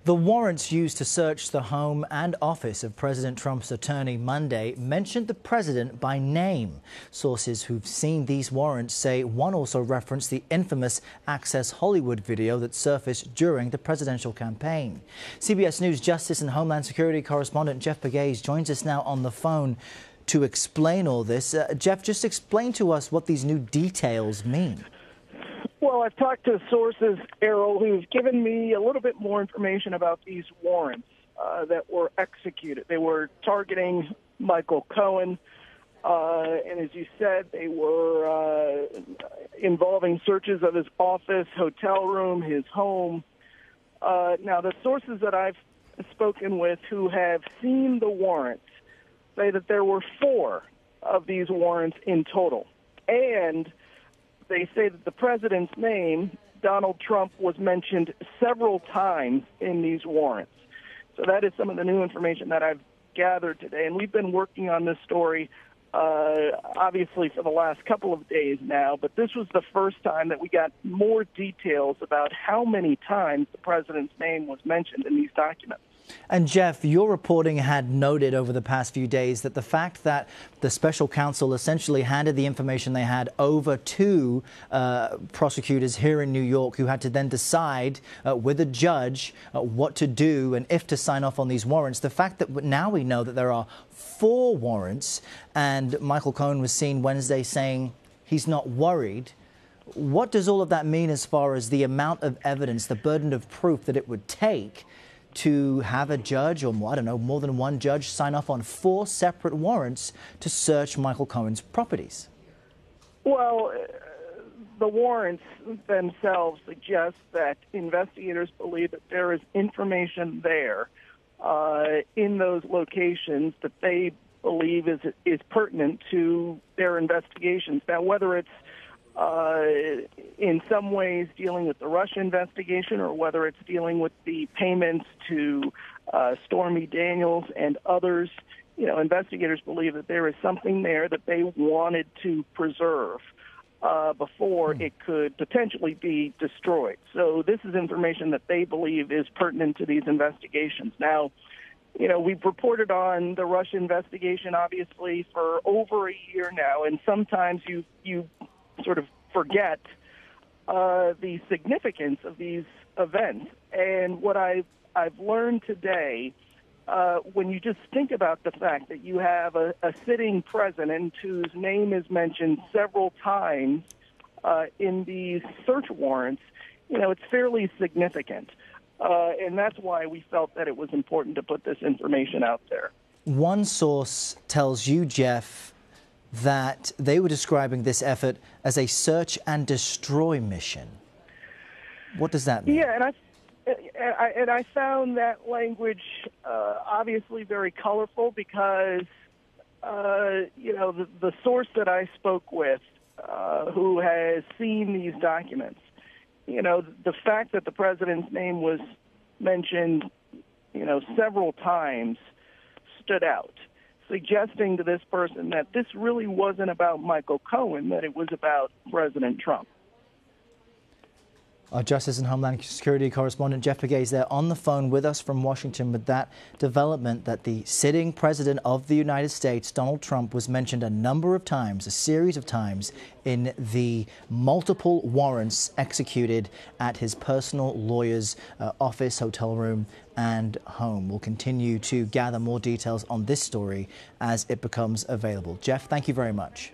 The warrants used to search the home and office of President Trump's attorney Monday mentioned the president by name. Sources who've seen these warrants say one also referenced the infamous Access Hollywood video that surfaced during the presidential campaign. CBS News Justice and Homeland Security correspondent Jeff Pegues joins us now on the phone to explain all this. Jeff, just explain to us what these new details mean. Well, I've talked to sources, Errol, who've given me a little bit more information about these warrants that were executed. They were targeting Michael Cohen, and as you said, they were involving searches of his office, hotel room, his home. Now, the sources that I've spoken with who have seen the warrants say that there were 4 of these warrants in total, and they say that the president's name, Donald Trump, was mentioned several times in these warrants. So that is some of the new information that I've gathered today. And we've been working on this story, obviously, for the last couple of days now. But this was the first time that we got more details about how many times the president's name was mentioned in these documents. And Jeff, your reporting had noted over the past few days that the fact that the special counsel essentially handed the information they had over to prosecutors here in New York, who had to then decide with a judge what to do and if to sign off on these warrants. The fact that now we know that there are 4 warrants, and Michael Cohen was seen Wednesday saying he's not worried. What does all of that mean as far as the amount of evidence, the burden of proof that it would take to have a judge, or I don't know, more than one judge, sign off on 4 separate warrants to search Michael Cohen's properties? Well, the warrants themselves suggest that investigators believe that there is information there in those locations that they believe is pertinent to their investigations. Now, whether it's in some ways dealing with the Russia investigation, or whether it's dealing with the payments to Stormy Daniels and others, investigators believe that there is something there that they wanted to preserve before it could potentially be destroyed. So this is information that they believe is pertinent to these investigations. Now, we've reported on the Russia investigation, obviously, for over a year now, and sometimes you sort of forget the significance of these events. And what I've learned today, when you just think about the fact that you have a sitting president whose name is mentioned several times in these search warrants, it's fairly significant. And that's why we felt that it was important to put this information out there. One source tells you, Jeff, that they were describing this effort as a search and destroy mission. What does that mean? Yeah, and I found that language obviously very colorful because the source that I spoke with, who has seen these documents, the fact that the president's name was mentioned, several times stood out, suggesting to this person that this really wasn't about Michael Cohen, that it was about President Trump. Our Justice and Homeland Security correspondent Jeff Pegues there on the phone with us from Washington with that development that the sitting president of the United States, Donald Trump, was mentioned a number of times, a series of times, in the multiple warrants executed at his personal lawyer's office, hotel room and home. We'll continue to gather more details on this story as it becomes available. Jeff, thank you very much.